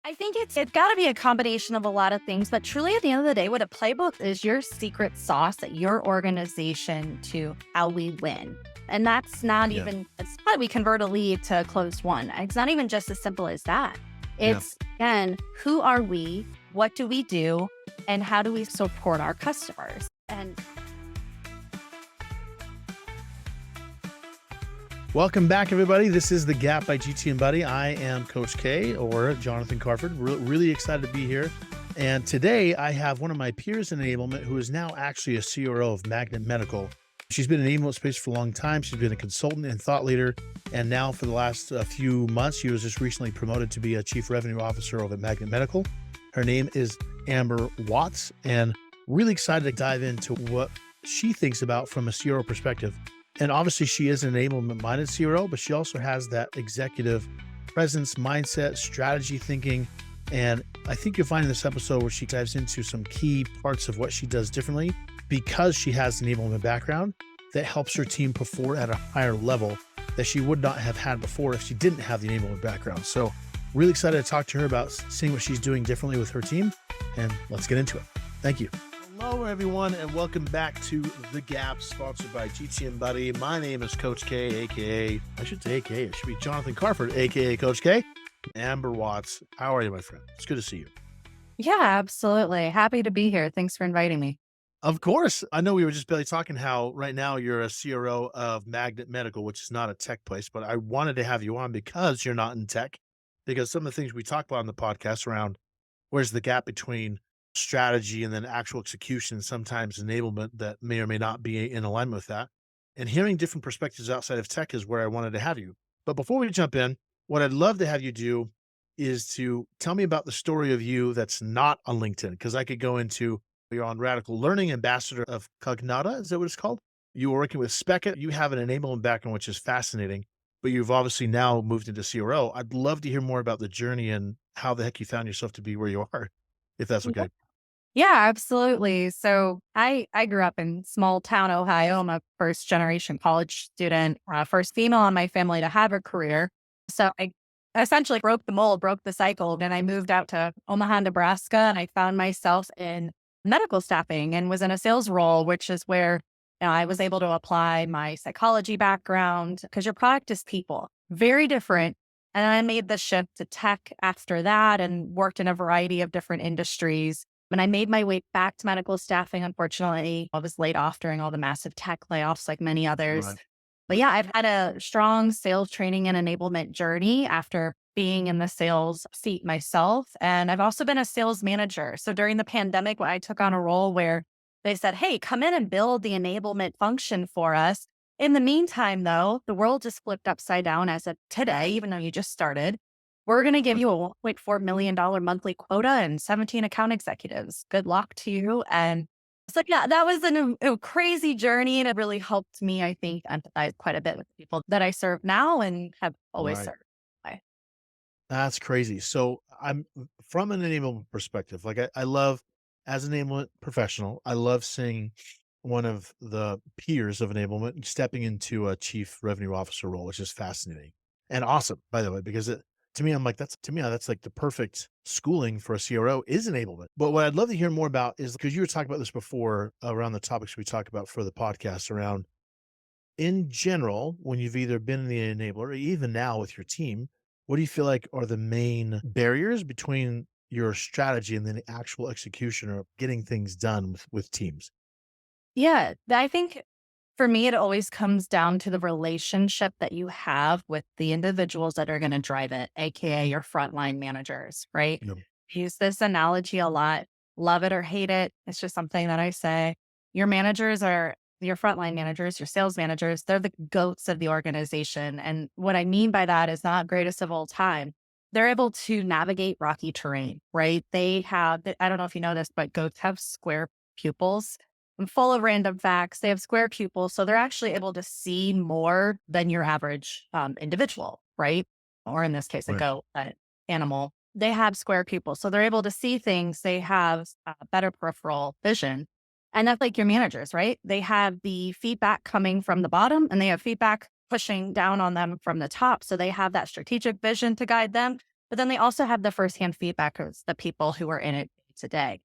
I think it's got to be a combination of a lot of things, but truly at the end of the day, what a playbook is your secret sauce at your organization to how we win. And that's not Yeah. even, it's how do we convert a lead to a closed one? It's not even just as simple as that. Yeah. It's, again, who are we? What do we do? And how do we support our customers? And Welcome back, everybody. This is The Gap by GT and Buddy. I am Coach K, or Jonathan Carford. Really excited to be here. And today I have one of my peers in enablement who is now actually a CRO of Magnet Medical. She's been in the enablement space for a long time. She's been a consultant and thought leader. And now for the last few months, she was just recently promoted to be a chief revenue officer over at Magnet Medical. Her name is Amber Watts, and really excited to dive into what she thinks about from a CRO perspective. And obviously she is an enablement-minded CRO, but she also has that executive presence, mindset, strategy thinking. And I think you'll find in this episode where she dives into some key parts of what she does differently because she has an enablement background that helps her team perform at a higher level that she would not have had before if she didn't have the enablement background. So really excited to talk to her about seeing what she's doing differently with her team. And let's get into it. Thank you. Hello, everyone, and welcome back to The Gap, sponsored by GT and Buddy. My name is Coach K, aka, I should say AKA, it should be Jonathan Carford, aka Coach K. Amber Watts, how are you, my friend? It's good to see you. yeah, absolutely. Happy to be here. Thanks for inviting me. Of course. I know we were just barely talking how right now you're a CRO of Magnet Medical, which is not a tech place, but I wanted to have you on because you're not in tech, because some of the things we talk about on the podcast around where's the gap between strategy and then actual execution, sometimes enablement that may or may not be in alignment with that. And hearing different perspectives outside of tech is where I wanted to have you. But before we jump in, what I'd love to have you do is to tell me about the story of you that's not on LinkedIn, because I could go into you're on Radical Learning, ambassador of Cognata. Is that what it's called? You were working with Speckett. You have an enablement background, which is fascinating, but you've obviously now moved into CRO. I'd love to hear more about the journey and how the heck you found yourself to be where you are, if that's okay. Yeah, absolutely. So I grew up in small town Ohio. I'm a first generation college student, first female in my family to have a career. So I essentially broke the mold, broke the cycle. Then I moved out to Omaha, Nebraska, and I found myself in medical staffing and was in a sales role, which is where I was able to apply my psychology background because your product is people, very different. And I made the shift to tech after that and worked in a variety of different industries. When I made my way back to medical staffing, unfortunately, I was laid off during all the massive tech layoffs, like many others. Right. But yeah, I've had a strong sales training and enablement journey after being in the sales seat myself. And I've also been a sales manager. So during the pandemic, when I took on a role where they said, hey, come in and build the enablement function for us. In the meantime, though, the world just flipped upside down as of today, even though you just started. We're going to give you a $1.4 million monthly quota and 17 account executives. Good luck to you. And so, yeah, that was a crazy journey. And it really helped me, I think, empathize quite a bit with the people that I serve now and have always Right. served. That's crazy. So I'm from an enablement perspective. Like I love, as an enablement professional, I love seeing one of the peers of enablement stepping into a chief revenue officer role, which is fascinating and awesome, by the way, because to me, I'm like, that's like the perfect schooling for a CRO is enablement. But what I'd love to hear more about is because you were talking about this before around the topics we talk about for the podcast around in general, when you've either been in the enabler or even now with your team, what do you feel like are the main barriers between your strategy and then the actual execution or getting things done with teams? Yeah, I think for me, it always comes down to the relationship that you have with the individuals that are going to drive it, AKA your frontline managers, right? You know, Use this analogy a lot. Love it or hate it. It's just something that I say. Your managers are your frontline managers, your sales managers. They're the goats of the organization. And what I mean by that is not greatest of all time. They're able to navigate rocky terrain, right? They have, I don't know if you know this, but goats have square pupils. I'm full of random facts. They have square pupils. So they're actually able to see more than your average individual, right? Or in this case, a right. goat, an animal. They have square pupils. So they're able to see things. They have better peripheral vision. And that's like your managers, right? They have the feedback coming from the bottom and they have feedback pushing down on them from the top. So they have that strategic vision to guide them. but then they also have the firsthand feedback of the people who are in it today.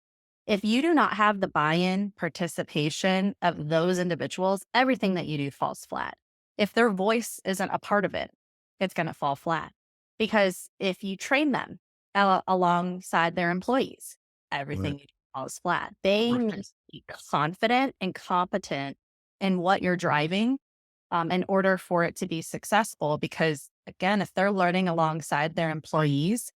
If you do not have the buy-in participation of those individuals, everything that you do falls flat. If their voice isn't a part of it, it's going to fall flat. Because if you train them alongside their employees, Right. everything you do falls flat. They need to be confident and competent in what you're driving in order for it to be successful. Because again, if they're learning alongside their employees,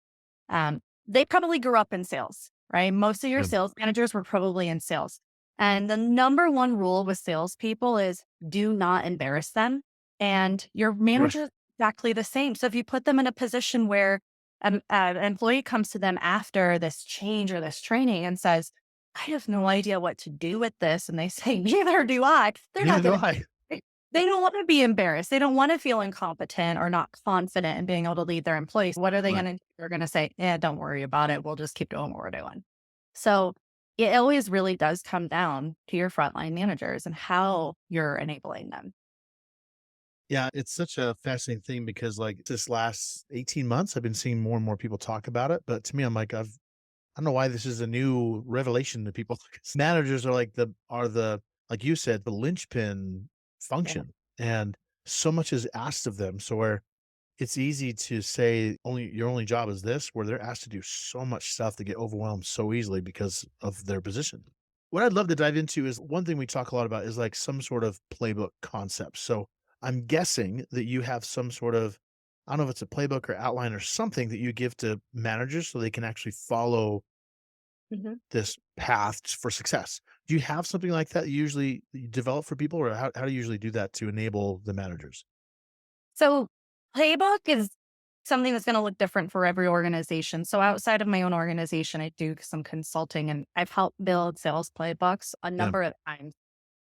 they probably grew up in sales, right? Most of your Yeah. sales managers were probably in sales. And the number one rule with salespeople is do not embarrass them. And your Right. manager is exactly the same. So if you put them in a position where an employee comes to them after this change or this training and says, I have no idea what to do with this. And they say, neither do I. They're Neither not do going to I. they don't want to be embarrassed. They don't want to feel incompetent or not confident in being able to lead their employees. What are they Right. going to do? They're going to say, yeah, don't worry about it. We'll just keep doing what we're doing. So it always really does come down to your frontline managers and how you're enabling them. Yeah, it's such a fascinating thing because like this last 18 months, I've been seeing more and more people talk about it. But to me, I'm like, I don't know why this is a new revelation to people. 'Cause managers are like like you said, the linchpin Yeah. function. And so much is asked of them. So where it's easy to say only your only job is this, where they're asked to do so much stuff to get overwhelmed so easily because of their position. What I'd love to dive into is one thing we talk a lot about is like some sort of playbook concept. So I'm guessing that you have some sort of, I don't know if it's a playbook or outline or something that you give to managers so they can actually follow Mhm. this path for success. Do you have something like that you develop for people, or how do you usually do that to enable the managers? So playbook is something that's going to look different for every organization. So outside of my own organization, I do some consulting and I've helped build sales playbooks a Yeah. number of times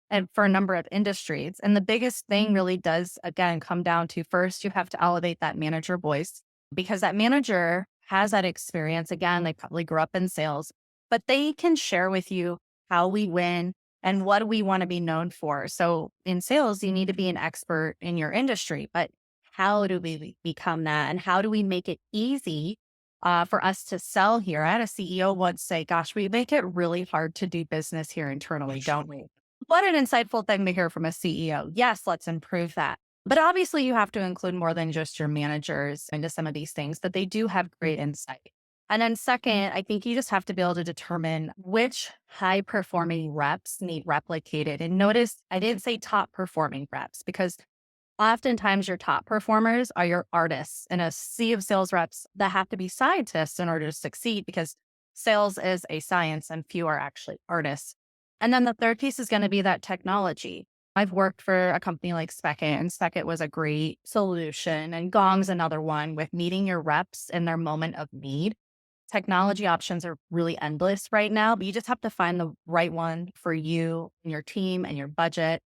and for a number of industries. And the biggest thing really does, again, come down to first, you have to elevate that manager voice because that manager has that experience. Again, they probably grew up in sales, but they can share with you how we win and what do we want to be known for. So in sales, you need to be an expert in your industry, but how do we become that? And how do we make it easy for us to sell here? I had a CEO once say, gosh, we make it really hard to do business here internally, don't we? What an insightful thing to hear from a CEO. Yes, let's improve that. But obviously, you have to include more than just your managers into some of these things, that they do have great insight. And then, second, I think you just have to be able to determine which high performing reps need replicated. And notice I didn't say top performing reps because oftentimes your top performers are your artists in a sea of sales reps that have to be scientists in order to succeed because sales is a science and few are actually artists. And then the third piece is going to be that technology. I've worked for a company like Speckit, and Speckit was a great solution, and Gong's another one with meeting your reps in their moment of need. Technology options are really endless right now, but you just have to find the right one for you and your team and your budget.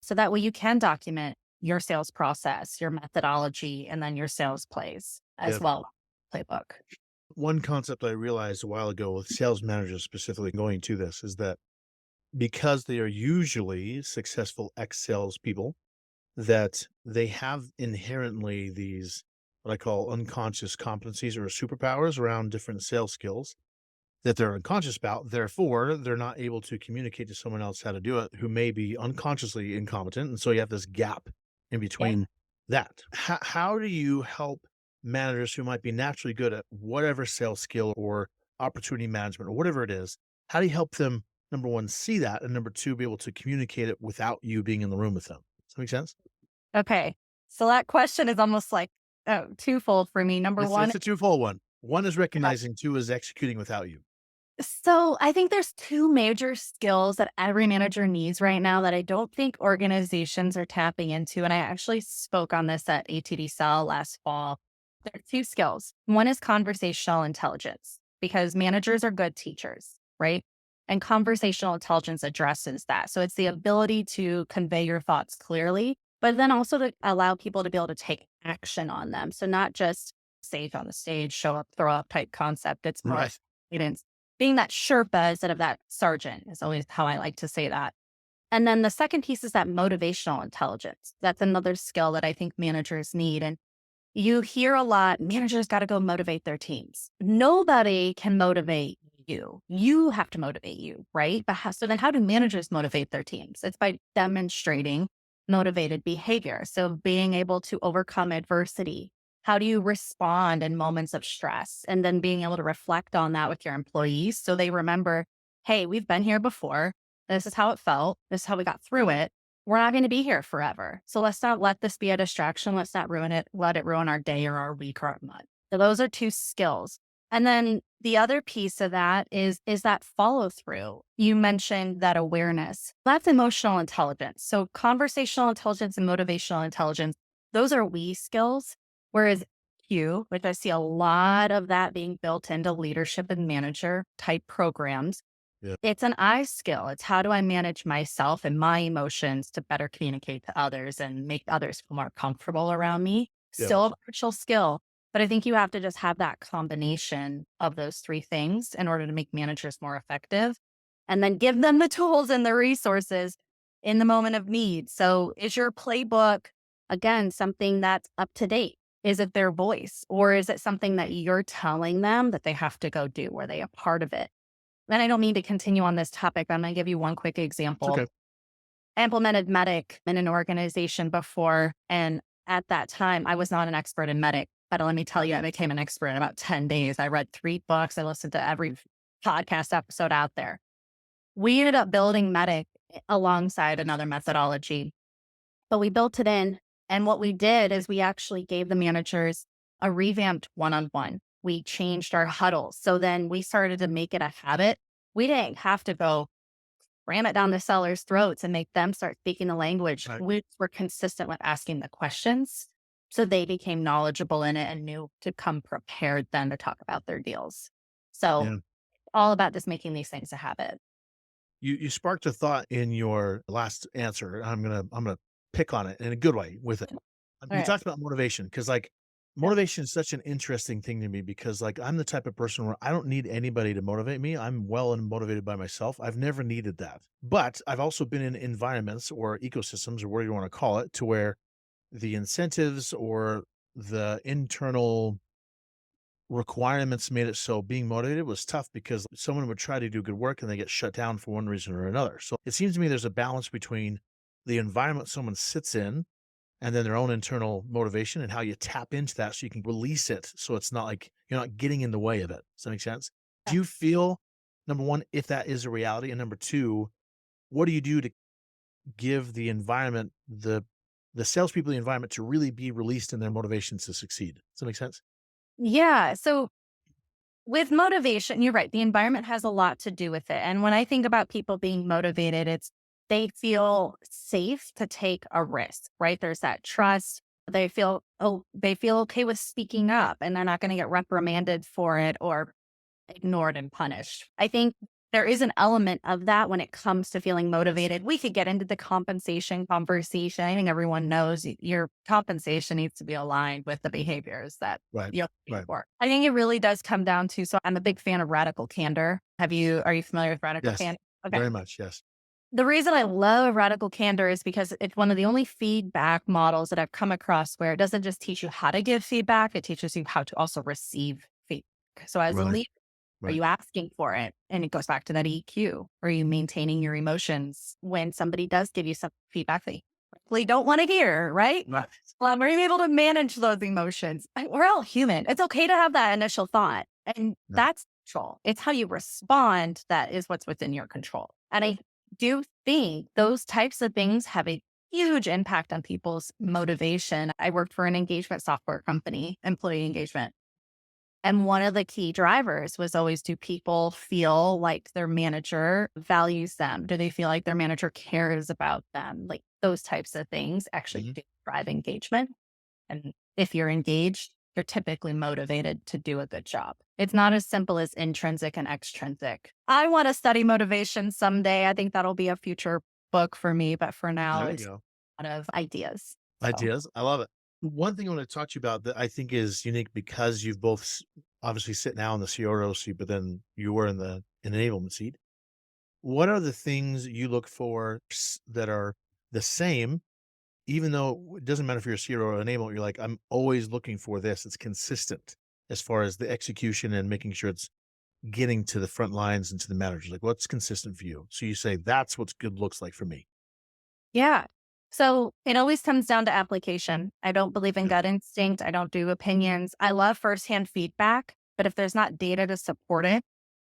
So that way you can document your sales process, your methodology, and then your sales plays Yeah. as well. Playbook. One concept I realized a while ago with sales managers specifically going to this is that because they are usually successful ex salespeople, that they have inherently these what I call unconscious competencies or superpowers around different sales skills that they're unconscious about. Therefore, they're not able to communicate to someone else how to do it who may be unconsciously incompetent. And so you have this gap in Yeah. between that. How do you help managers who might be naturally good at whatever sales skill or opportunity management or whatever it is? How do you help them, number one, see that? And number two, be able to communicate it without you being in the room with them? Does that make sense? Okay. So that question is almost like twofold for me. Number It's one, it's a twofold one. One is recognizing, two is executing without you. so I think there's two major skills that every manager needs right now that I don't think organizations are tapping into. And I actually spoke on this at ATD Cell last fall. There are two skills. One is conversational intelligence because managers are good teachers, right? And conversational intelligence addresses that. So it's the ability to convey your thoughts clearly, but then also to allow people to be able to take action on them. So not just sage on the stage, show up, throw up type concept. It's more Right. guidance being that Sherpa instead of that sergeant is always how I like to say that. And then the second piece is that motivational intelligence. That's another skill that I think managers need. And You hear a lot, managers got to go motivate their teams. Nobody can motivate you. You have to motivate you, right? But so then how do managers motivate their teams? It's by demonstrating motivated behavior. So being able to overcome adversity. How do you respond in moments of stress? And then being able to reflect on that with your employees so they remember, hey, we've been here before. This is how it felt. This is how we got through it. We're not going to be here forever. So let's not let this be a distraction. Let's not ruin it. Let it ruin our day or our week or our month. So those are two skills. And then the other piece of that is that follow through. You mentioned that awareness. That's emotional intelligence. So conversational intelligence and motivational intelligence, those are we skills. Whereas Q, which I see a lot of that being built into leadership and manager type programs, Yeah. it's an I skill. It's how do I manage myself and my emotions to better communicate to others and make others feel more comfortable around me. Yeah. Still a crucial skill, but I think you have to just have that combination of those three things in order to make managers more effective and then give them the tools and the resources in the moment of need. So is your playbook, again, something that's up to date? Is it their voice or is it something that you're telling them that they have to go do? Are they a part of it? And I don't mean to continue on this topic, but I'm going to give you one quick It's example. okay. I implemented Medic in an organization before. And at that time, I was not an expert in Medic, but let me tell you, I became an expert in about 10 days. I read 3 books. I listened to every podcast episode out there. We ended up building Medic alongside another methodology, but we built it in. And what we did is we actually gave the managers a revamped one-on-one. We changed our huddles. So then we started to make it a habit. We didn't have to go ram it down the sellers' throats and make them start speaking the language. Right. We were consistent with asking the questions. So they became knowledgeable in it and knew to come prepared then to talk about their deals. So Yeah. all about just making these things a habit. You sparked a thought in your last answer. I'm gonna pick on it in a good way with it. All You right. talked about motivation because, like, Yeah. motivation is such an interesting thing to me because, like, I'm the type of person where I don't need anybody to motivate me. I'm well and motivated by myself. I've never needed that. But I've also been in environments or ecosystems or whatever you want to call it to where the incentives or the internal requirements made it so being motivated was tough because someone would try to do good work and they get shut down for one reason or another. So it seems to me there's a balance between the environment someone sits in and then their own internal motivation and how you tap into that so you can release it so it's not like you're not getting in the way of it. Does that make sense? Do you feel, number one, if that is a reality? And number two, what do you do to give the environment, the salespeople, the environment to really be released in their motivations to succeed? Does that make sense? Yeah. So with motivation, you're right. The environment has a lot to do with it. And when I think about people being motivated, it's they feel safe to take a risk, right? There's that trust. They feel okay with speaking up and they're not going to get reprimanded for it or ignored and punished. I think there is an element of that when it comes to feeling motivated. We could get into the compensation conversation. I think everyone knows your compensation needs to be aligned with the behaviors that Right. you're looking Right. for. I think it really does come down to, so I'm a big fan of radical candor. Are you familiar with radical Yes. candor? Okay. Very much. Yes. The reason I love radical candor is because it's one of the only feedback models that I've come across where it doesn't just teach you how to give feedback, it teaches you how to also receive feedback. So as a Right. leader, are Right. you asking for it? And it goes back to that EQ. Are you maintaining your emotions when somebody does give you some feedback that you really don't want to hear, right? Right. Are you able to manage those emotions? We're all human. It's okay to have that initial thought. And Yeah. that's control. It's how you respond that is what's within your control. And I do think those types of things have a huge impact on people's motivation. I worked for an engagement software company, employee engagement. And one of the key drivers was always, do people feel like their manager values them? Do they feel like their manager cares about them? Like those types of things actually Mhm. do drive engagement. And if you're engaged, you're typically motivated to do a good job. It's not as simple as intrinsic and extrinsic. I want to study motivation someday. I think that'll be a future book for me. But for now, There you it's go. a lot of ideas. So, Ideas. I love it. One thing I want to talk to you about that I think is unique because you've both obviously sit now in the CRO seat, but then you were in the enablement seat. What are the things you look for that are the same even though it doesn't matter if you're a CRO or enablement, you're like, I'm always looking for this. It's consistent as far as the execution and making sure it's getting to the front lines and to the managers. Like, what's consistent for you? So you say, that's what's good looks like for me. Yeah. So it always comes down to application. I don't believe in Yeah. gut instinct. I don't do opinions. I love firsthand feedback, but if there's not data to support it,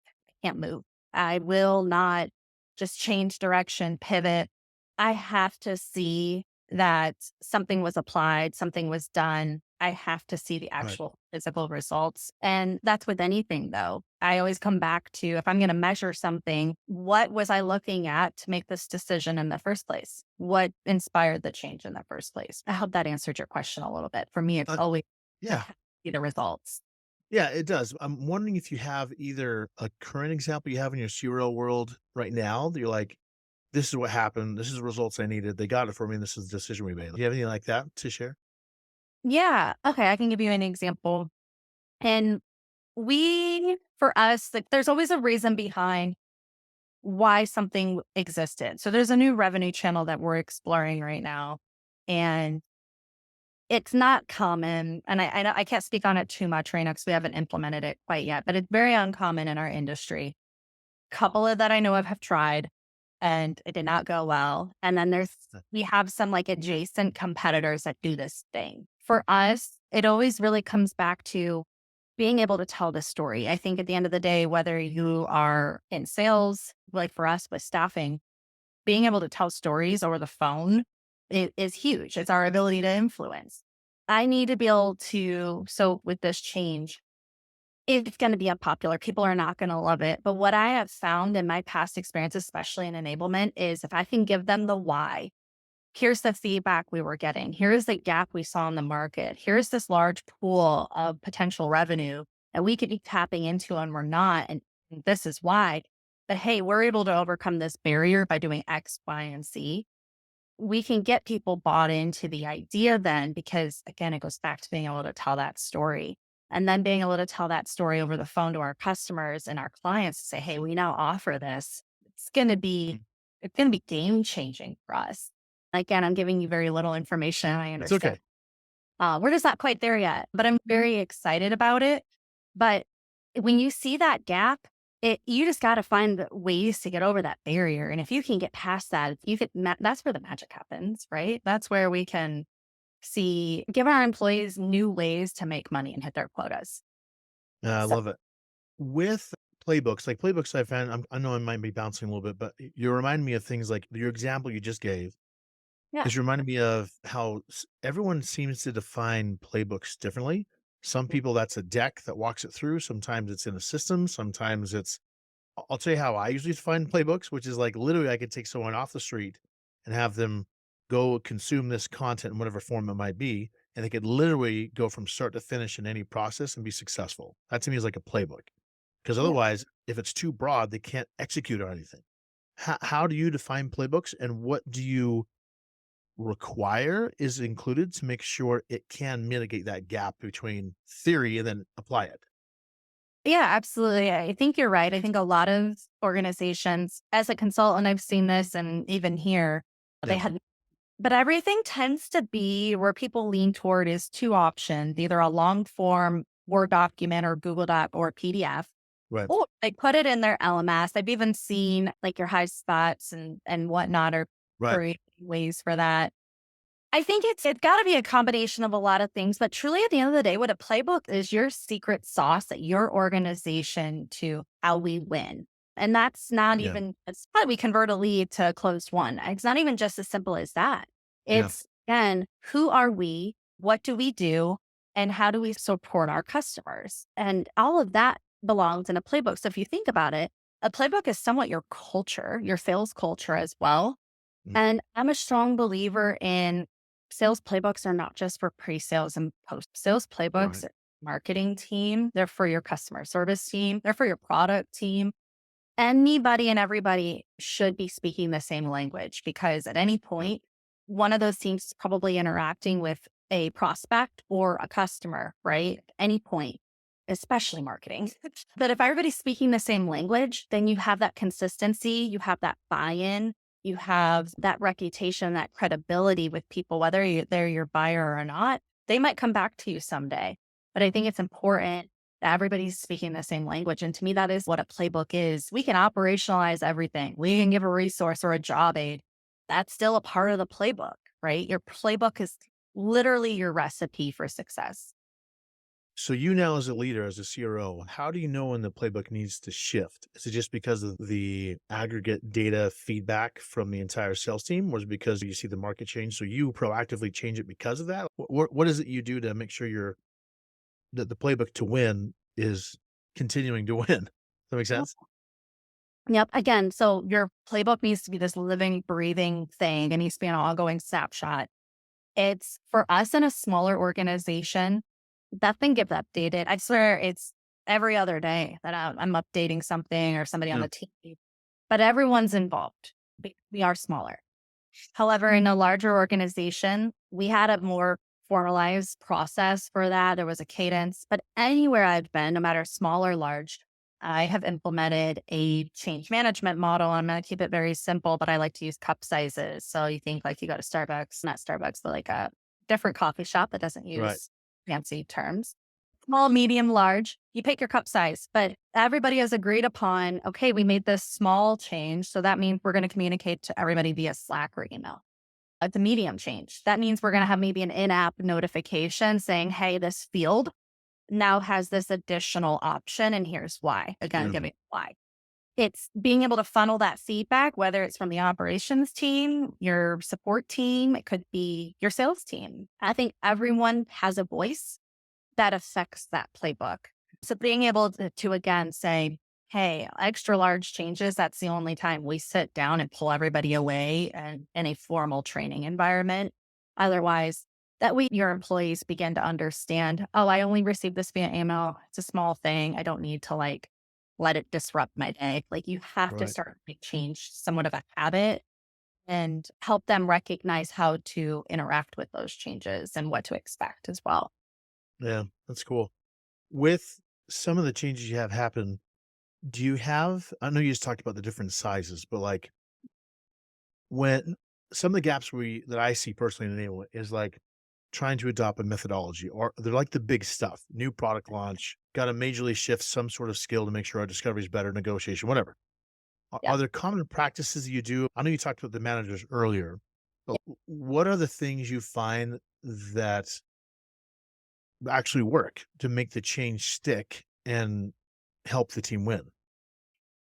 I can't move. I will not just change direction, pivot. I have to see that something was applied, something was done. I have to see the Right. actual physical results. And that's with anything, though. I always come back to if I'm going to measure something, what was I looking at to make this decision in the first place? What inspired the change in the first place? I hope that answered your question a little bit. For me, it's Uh, always I yeah. have to see the results. Yeah, it does. I'm wondering if you have either a current example you have in your CRO world right now that you're like, this is what happened. This is the results I needed. They got it for me. And this is the decision we made. Do you have anything like that to share? Yeah. Okay. I can give you an example. And for us, like, there's always a reason behind why something existed. So there's a new revenue channel that we're exploring right now. And it's not common. And I can't speak on it too much right now because we haven't implemented it quite yet, but it's very uncommon in our industry. Couple of that I know of have tried and it did not go well. And then we have some like adjacent competitors that do this thing. For us, it always really comes back to being able to tell the story. I think at the end of the day, whether you are in sales, like for us with staffing, being able to tell stories over the phone is huge. It's our ability to influence. I need to be able to, so with this change, it's going to be unpopular. People are not going to love it. But what I have found in my past experience, especially in enablement, is if I can give them the why, here's the feedback we were getting. Here's the gap we saw in the market. Here's this large pool of potential revenue that we could be tapping into and we're not. And this is why. But hey, we're able to overcome this barrier by doing X, Y, and Z. We can get people bought into the idea then, because again, it goes back to being able to tell that story and then being able to tell that story over the phone to our customers and our clients to say, hey, we now offer this. It's going to be, Mhm. it's going to be game changing for us. Again, I'm giving you very little information. I It's understand. okay. We're just not quite there yet, but I'm very excited about it. But when you see that gap, you just got to find ways to get over that barrier. And if you can get past that, if you could, that's where the magic happens, right? That's where we can give our employees new ways to make money and hit their quotas. I So love it. With playbooks, like playbooks I found, I know I might be bouncing a little bit, but you remind me of things like your example you just gave yeah, is reminding me of how everyone seems to define playbooks differently. Some people, that's a deck that walks it through. Sometimes it's in a system. Sometimes it's, I'll tell you how I usually define playbooks, which is like literally I could take someone off the street and have them go consume this content in whatever form it might be. And they could literally go from start to finish in any process and be successful. That to me is like a playbook. Because yeah. otherwise, if it's too broad, they can't execute on anything. How do you define playbooks and what do you require is included to make sure it can mitigate that gap between theory and then apply it? Yeah, absolutely. I think you're right. I think a lot of organizations, as a consultant, I've seen this and even here, they Yeah. had, but everything tends to be where people lean toward is two options, either a long form Word document or Google Doc or PDF, Right. or they put it in their LMS. I've even seen like your high spots and whatnot are Right. creating ways for that. I think it's got to be a combination of a lot of things, but truly at the end of the day, what a playbook is your secret sauce at your organization to how we win. And that's not Yeah. even, it's how we convert a lead to a closed one. It's not even just as simple as that. Yeah. It's again, who are we? What do we do? And how do we support our customers? And all of that belongs in a playbook. So if you think about it, a playbook is somewhat your culture, your sales culture as well. Mm. And I'm a strong believer in sales playbooks are not just for pre-sales and post-sales playbooks, Right. marketing team, they're for your customer service team, they're for your product team. Anybody and everybody should be speaking the same language because at any Yeah. point, one of those teams is probably interacting with a prospect or a customer, right? At any point, especially marketing. But if everybody's speaking the same language, then you have that consistency, you have that buy-in, you have that reputation, that credibility with people, whether they're your buyer or not, they might come back to you someday. But I think it's important that everybody's speaking the same language. And to me, that is what a playbook is. We can operationalize everything. We can give a resource or a job aid. That's still a part of the playbook, right? Your playbook is literally your recipe for success. So you now as a leader, as a CRO, how do you know when the playbook needs to shift? Is it just because of the aggregate data feedback from the entire sales team, or is it because you see the market change? So you proactively change it because of that? What is it you do to make sure that the playbook to win is continuing to win? Does that make sense? Yep. Again, so your playbook needs to be this living, breathing thing. It needs to be an ongoing snapshot. It's for us in a smaller organization, that thing gets updated. I swear it's every other day that I'm updating something or somebody on Yeah. the team, but everyone's involved. We are smaller. However, in a larger organization, we had a more formalized process for that. There was a cadence, but anywhere I've been, no matter small or large, I have implemented a change management model. I'm going to keep it very simple, but I like to use cup sizes. So you think like you go to Starbucks, not Starbucks, but like a different coffee shop that doesn't Right. use fancy terms. Small, medium, large, you pick your cup size, but everybody has agreed upon, okay, we made this small change. So that means we're going to communicate to everybody via Slack or email. It's a medium change. That means we're going to have maybe an in-app notification saying, hey, this field now has this additional option. And here's why. Again, Yeah. giving why. It's being able to funnel that feedback, whether it's from the operations team, your support team, it could be your sales team. I think everyone has a voice that affects that playbook. So being able to again say, hey, extra large changes, that's the only time we sit down and pull everybody away and in a formal training environment. Otherwise, that way your employees begin to understand, oh, I only received this via email. It's a small thing. I don't need to like let it disrupt my day. Like you have to Right. start to make change somewhat of a habit and help them recognize how to interact with those changes and what to expect as well. Yeah. That's cool. With some of the changes you have happen, do you have, I know you just talked about the different sizes, but like when some of the gaps that I see personally in Enablement is like trying to adopt a methodology, or they're like the big stuff, new product launch, got to majorly shift some sort of skill to make sure our discovery is better, negotiation, whatever. Yeah. Are there common practices you do? I know you talked about the managers earlier, but what are the things you find that actually work to make the change stick and help the team win?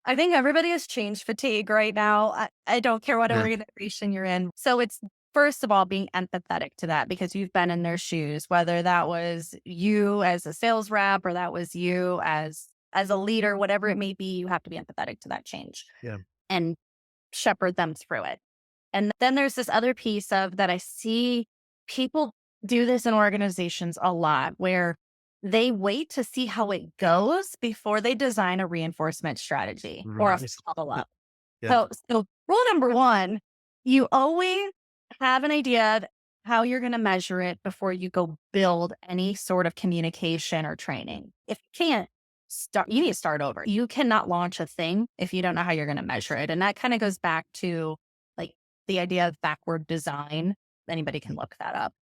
I think everybody has change fatigue right now. I don't care what Yeah. organization you're in. So it's first of all being empathetic to that because you've been in their shoes, whether that was you as a sales rep or that was you as a leader, whatever it may be, you have to be empathetic to that change Yeah. and shepherd them through it. And then there's this other piece of that I see people do this in organizations a lot where they wait to see how it goes before they design a reinforcement strategy or a Right. follow up. Yeah. So rule number one, you always have an idea of how you're going to measure it before you go build any sort of communication or training. If you can't start, you need to start over. You cannot launch a thing if you don't know how you're going to measure it. And that kind of goes back to like the idea of backward design. Anybody can look that up,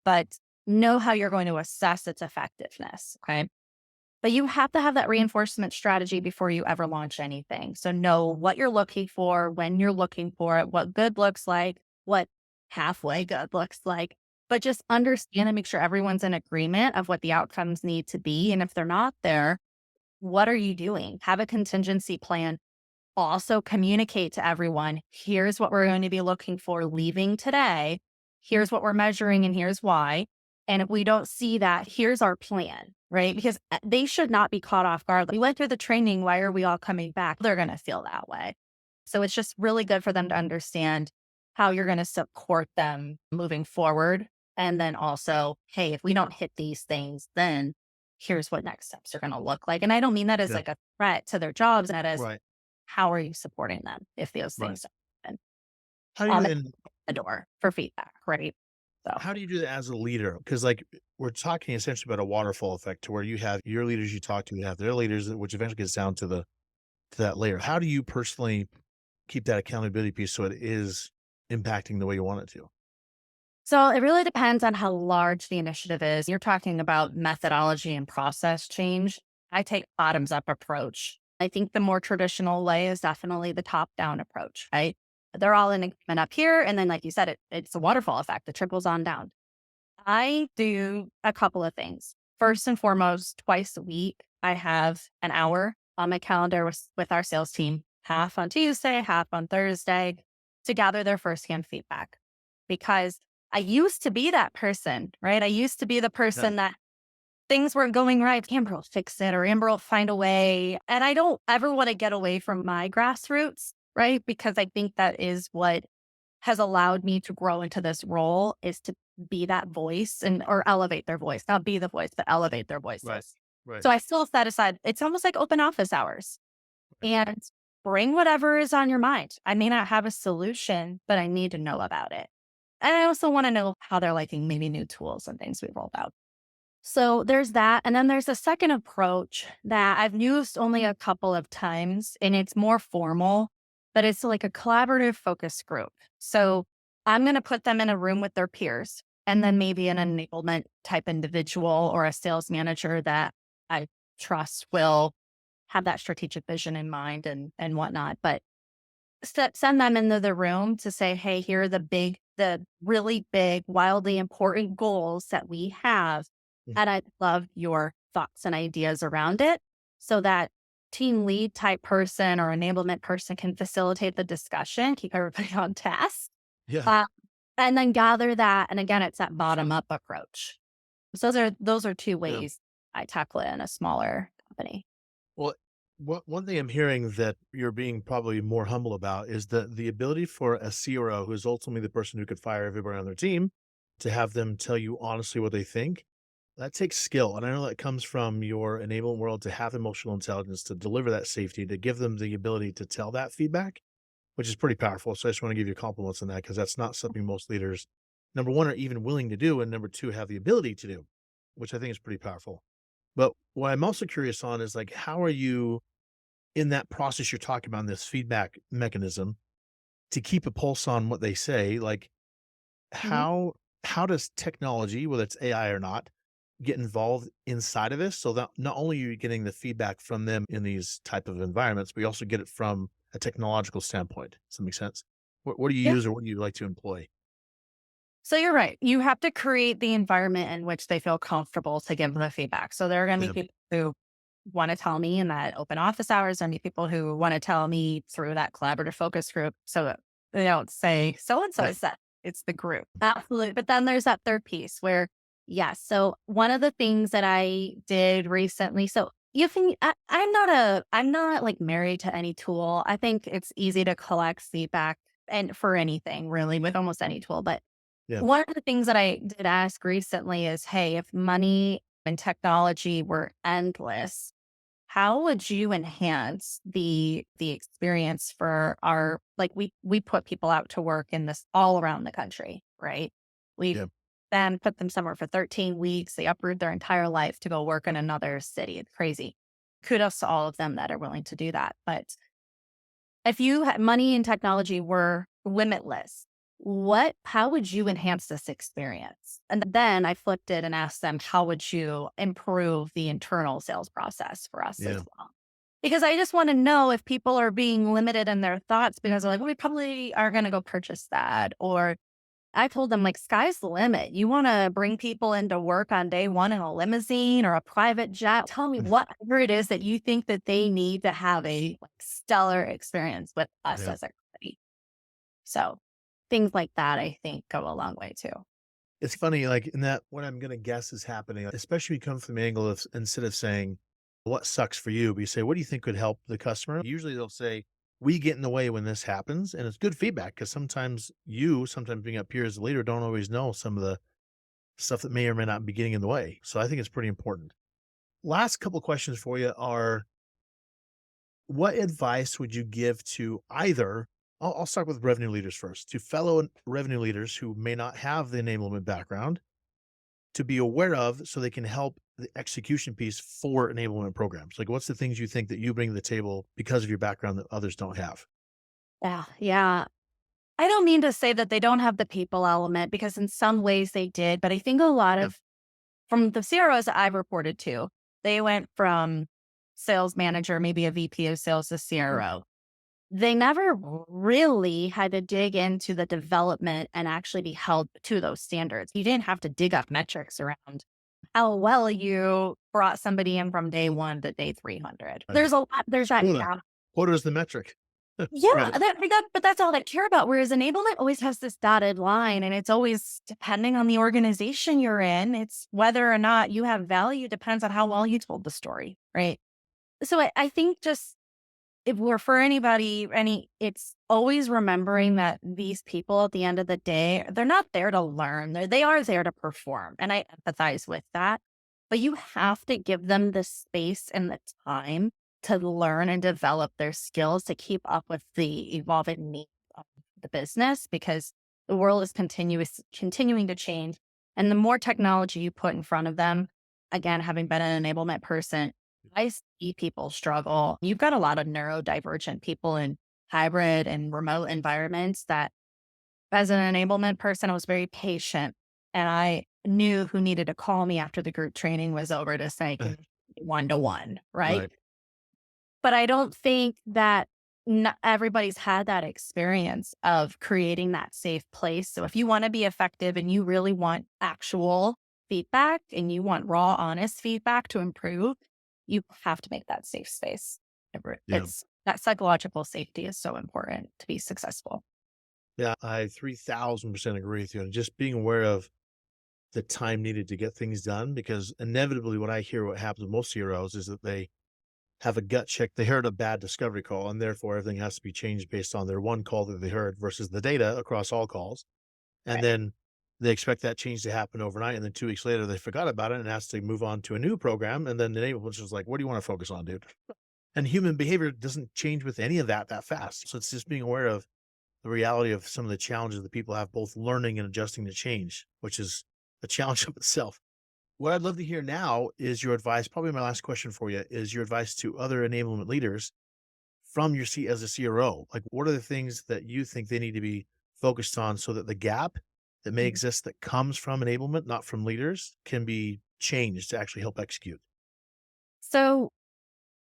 but know how you're going to assess its effectiveness. Okay. But you have to have that reinforcement strategy before you ever launch anything. So know what you're looking for, when you're looking for it, what good looks like, what halfway good looks like, but just understand and make sure everyone's in agreement of what the outcomes need to be. And if they're not there, what are you doing? Have a contingency plan. Also communicate to everyone, here's what we're going to be looking for leaving today. Here's what we're measuring and here's why. And if we don't see that, here's our plan, right? Because they should not be caught off guard. We went through the training. Why are we all coming back? They're going to feel that way. So it's just really good for them to understand how you're going to support them moving forward. And then also, hey, if we don't hit these things, then here's what next steps are going to look like. And I don't mean that as Yeah. like a threat to their jobs, and that as Right. how are you supporting them if those Right. things don't happen? How do you, And and the door for feedback, right? So how do you do that as a leader? Because like we're talking essentially about a waterfall effect to where you have your leaders you talk to, you have their leaders, which eventually gets down to that layer. How do you personally keep that accountability piece so it is impacting the way you want it to? So it really depends on how large the initiative is. You're talking about methodology and process change. I take bottoms up approach. I think the more traditional way is definitely the top down approach, right? They're all in agreement up here. And then, like you said, it's a waterfall effect. It trickles on down. I do a couple of things. First and foremost, twice a week, I have an hour on my calendar with our sales team, half on Tuesday, half on Thursday, to gather their firsthand feedback. Because I used to be that person, right? I used to be the Yeah. person that things weren't going right. Amber will fix it or Amber will find a way. And I don't ever want to get away from my grassroots, right? Because I think that is what has allowed me to grow into this role is to be that voice and or elevate their voice, not be the voice, but elevate their Right. voices. Right. So I still set aside, it's almost like open office hours and bring whatever is on your mind. I may not have a solution, but I need to know about it. And I also want to know how they're liking maybe new tools and things we've rolled out. So there's that. And then there's a second approach that I've used only a couple of times and it's more formal, but it's like a collaborative focus group. So I'm going to put them in a room with their peers and then maybe an enablement type individual or a sales manager that I trust will have that strategic vision in mind and whatnot. But send them into the room to say, hey, here are the really big, wildly important goals that we have. Mhm. And I'd love your thoughts and ideas around it so that team lead type person or enablement person can facilitate the discussion, keep everybody on task, Yeah. uh, and then gather that. And again, it's that bottom up approach. So those are two Yeah. ways I tackle it in a smaller company. Well, one thing I'm hearing that you're being probably more humble about is the ability for a CRO, who is ultimately the person who could fire everybody on their team, to have them tell you honestly what they think. That takes skill, and I know that comes from your enablement world to have emotional intelligence, to deliver that safety, to give them the ability to tell that feedback, which is pretty powerful. So I just want to give you compliments on that because that's not something most leaders, number one, are even willing to do, and number two, have the ability to do, which I think is pretty powerful. But what I'm also curious on is like, how are you in that process you're talking about in this feedback mechanism to keep a pulse on what they say? Like, Mhm. how how does technology, whether it's AI or not, get involved inside of this so that not only are you getting the feedback from them in these type of environments, but you also get it from a technological standpoint? Does that make sense? What do you Yeah. use or what do you like to employ? So you're right. You have to create the environment in which they feel comfortable to give the feedback. So there are going to be Yeah. people who want to tell me in that open office hours, and people who want to tell me through that collaborative focus group. So that they don't say so and so Yeah. is that it's the group. Absolutely. But then there's that third piece where, yes. So one of the things that I did recently, so you think I'm not like married to any tool. I think it's easy to collect feedback and for anything really with almost any tool. But Yeah. one of the things that I did ask recently is, hey, if money and technology were endless, how would you enhance the experience for our like we put people out to work in this all around the country, right? We Yeah. then put them somewhere for 13 weeks. They uproot their entire life to go work in another city. It's crazy. Kudos to all of them that are willing to do that. But if you had money and technology were limitless, how would you enhance this experience? And then I flipped it and asked them, how would you improve the internal sales process for us as Yeah. well? Because I just want to know if people are being limited in their thoughts because they're like, well, we probably are going to go purchase that. Or I told them, like, sky's the limit. You want to bring people into work on day one in a limousine or a private jet? Tell me whatever it is that you think that they need to have a like, stellar experience with us Yeah. as a company. So things like that, I think, go a long way too. It's funny, like in that what I'm gonna guess is happening, especially when you come from the angle of instead of saying what sucks for you, but you say, what do you think could help the customer? Usually they'll say, we get in the way when this happens. And it's good feedback because sometimes being up here as a leader, don't always know some of the stuff that may or may not be getting in the way. So I think it's pretty important. Last couple questions for you are, what advice would you give to either? I'll start with revenue leaders first, to fellow revenue leaders who may not have the enablement background to be aware of so they can help the execution piece for enablement programs? Like, what's the things you think that you bring to the table because of your background that others don't have? Yeah. Yeah. I don't mean to say that they don't have the people element because in some ways they did, but I think a lot Yeah. of from the CROs that I've reported to, they went from sales manager, maybe a VP of sales to Sure. CRO. They never really had to dig into the development and actually be held to those standards. You didn't have to dig up metrics around how well you brought somebody in from day one to day 300. Right. There's that Quota. gap. Quota is the metric. Yeah, Right. but that's all they care about. Whereas enablement always has this dotted line, and it's always depending on the organization you're in. It's whether or not you have value depends on how well you told the story, right? So I think just if we're for anybody, it's always remembering that these people at the end of the day, they're not there to learn. They are there to perform. And I empathize with that. But you have to give them the space and the time to learn and develop their skills to keep up with the evolving needs of the business because the world is continuing to change. And the more technology you put in front of them, again, having been an enablement person, I see people struggle. You've got a lot of neurodivergent people in hybrid and remote environments that, as an enablement person, I was very patient and I knew who needed to call me after the group training was over to say, "Can you one to one," right? Right. But I don't think that not everybody's had that experience of creating that safe place. So if you want to be effective and you really want actual feedback and you want raw, honest feedback to improve, you have to make that safe space. Yeah. It's that psychological safety is so important to be successful. Yeah. I 3000% agree with you. And just being aware of the time needed to get things done, because inevitably what I hear what happens with most CROs is that they have a gut check. They heard a bad discovery call, and therefore everything has to be changed based on their one call that they heard versus the data across all calls. And Right. then they expect that change to happen overnight. And then 2 weeks later, they forgot about it and asked to move on to a new program. And then the enablement was like, what do you want to focus on, dude? And human behavior doesn't change with any of that fast. So it's just being aware of the reality of some of the challenges that people have, both learning and adjusting to change, which is a challenge of itself. What I'd love to hear now is your advice. Probably my last question for you is your advice to other enablement leaders from your seat as a CRO. Like, what are the things that you think they need to be focused on so that the gap that may Mhm. exist that comes from enablement, not from leaders, can be changed to actually help execute? So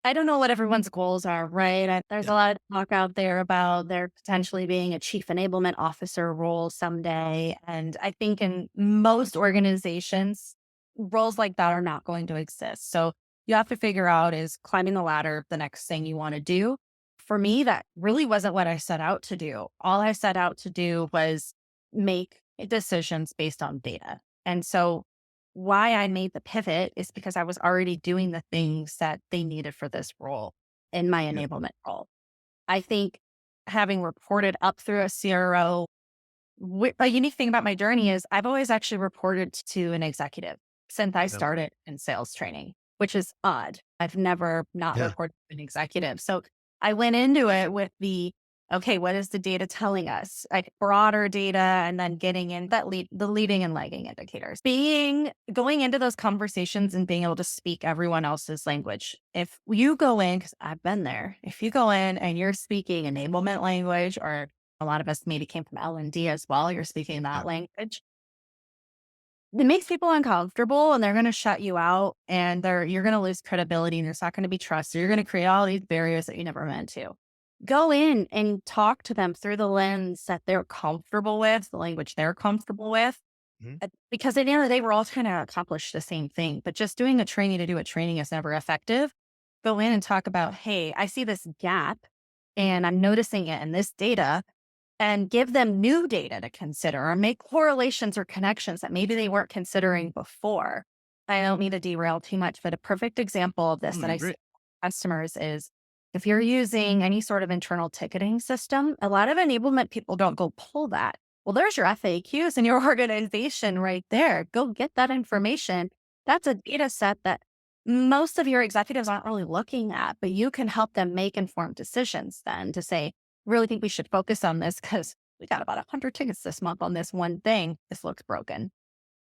I don't know what everyone's goals are, right? There's Yeah. a lot of talk out there about there potentially being a chief enablement officer role someday. And I think in most organizations, roles like that are not going to exist. So you have to figure out is climbing the ladder the next thing you want to do. For me, that really wasn't what I set out to do. All I set out to do was make decisions based on data. And so why I made the pivot is because I was already doing the things that they needed for this role in my Yeah. enablement role. I think having reported up through a CRO, a unique thing about my journey is I've always actually reported to an executive since I Yeah. started in sales training, which is odd. I've never not Yeah. reported to an executive. So I went into it with okay, what is the data telling us? Like broader data and then getting in the leading and lagging indicators. Going into those conversations and being able to speak everyone else's language. If you go in, because I've been there, if you go in and you're speaking enablement language, or a lot of us maybe came from L&D as well, you're speaking that Yeah. language, it makes people uncomfortable and they're going to shut you out and you're going to lose credibility and there's not going to be trust. So you're going to create all these barriers that you never meant to. Go in and talk to them through the lens that they're comfortable with, the language they're comfortable with. Mhm. Because at the end of the day, we're all trying to accomplish the same thing, but just doing a training to do a training is never effective. Go in and talk about, hey, I see this gap and I'm noticing it in this data and give them new data to consider or make correlations or connections that maybe they weren't considering before. I don't mean to derail too much, but a perfect example of this Oh, that you're I see great. with customers is if you're using any sort of internal ticketing system, a lot of enablement people don't go pull that. Well, there's your FAQs in your organization right there. Go get that information. That's a data set that most of your executives aren't really looking at, but you can help them make informed decisions then to say, really think we should focus on this because we got about 100 tickets this month on this one thing. This looks broken.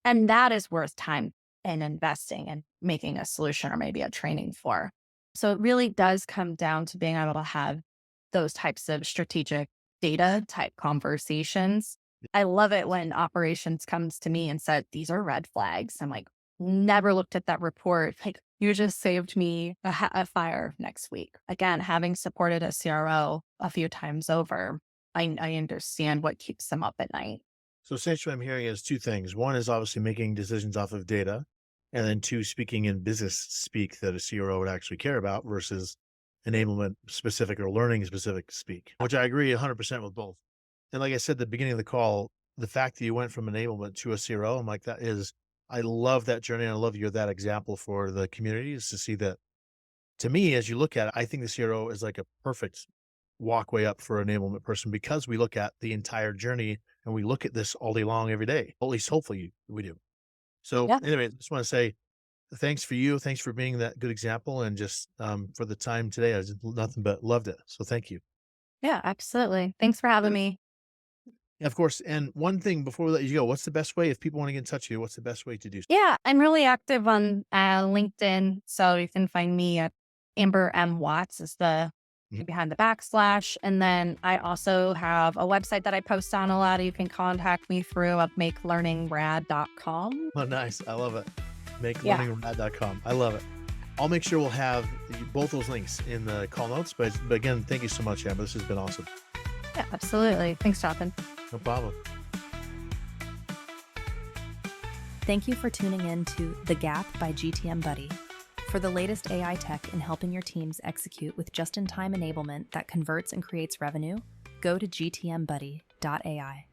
And that is worth time and investing and making a solution or maybe a training for. So it really does come down to being able to have those types of strategic data type conversations. I love it when operations comes to me and said, these are red flags. I'm like, never looked at that report. Like, you just saved me a fire next week. Again, having supported a CRO a few times over, I understand what keeps them up at night. So essentially, what I'm hearing is two things. One is obviously making decisions off of data, and then two, speaking in business speak that a CRO would actually care about versus enablement specific or learning specific speak, which I agree 100% with both. And like I said at the beginning of the call, the fact that you went from enablement to a CRO, I'm like, I love that journey. And I love you're that example for the community is to see that. To me, as you look at it, I think the CRO is like a perfect walkway up for an enablement person because we look at the entire journey and we look at this all day long, every day. At least hopefully we do. So Yeah. anyway, I just want to say thanks for you. Thanks for being that good example and just for the time today. I just nothing but loved it. So thank you. Yeah, absolutely. Thanks for having me. Yeah, of course. And one thing before we let you go, what's the best way if people want to get in touch with you? What's the best way to do so? Yeah, I'm really active on LinkedIn. So you can find me at Amber M. Watts is the Mhm. behind the backslash. And then I also have a website that I post on a lot. You can contact me through at makelearningrad.com. Oh, nice. I love it. Yeah. MakeLearningRad.com. I love it. I'll make sure we'll have both those links in the call notes. But again, thank you so much, Amber. This has been awesome. Yeah, absolutely. Thanks, Jonathan. No problem. Thank you for tuning in to The Gap by GTM Buddy. For the latest AI tech in helping your teams execute with just-in-time enablement that converts and creates revenue, go to gtmbuddy.ai.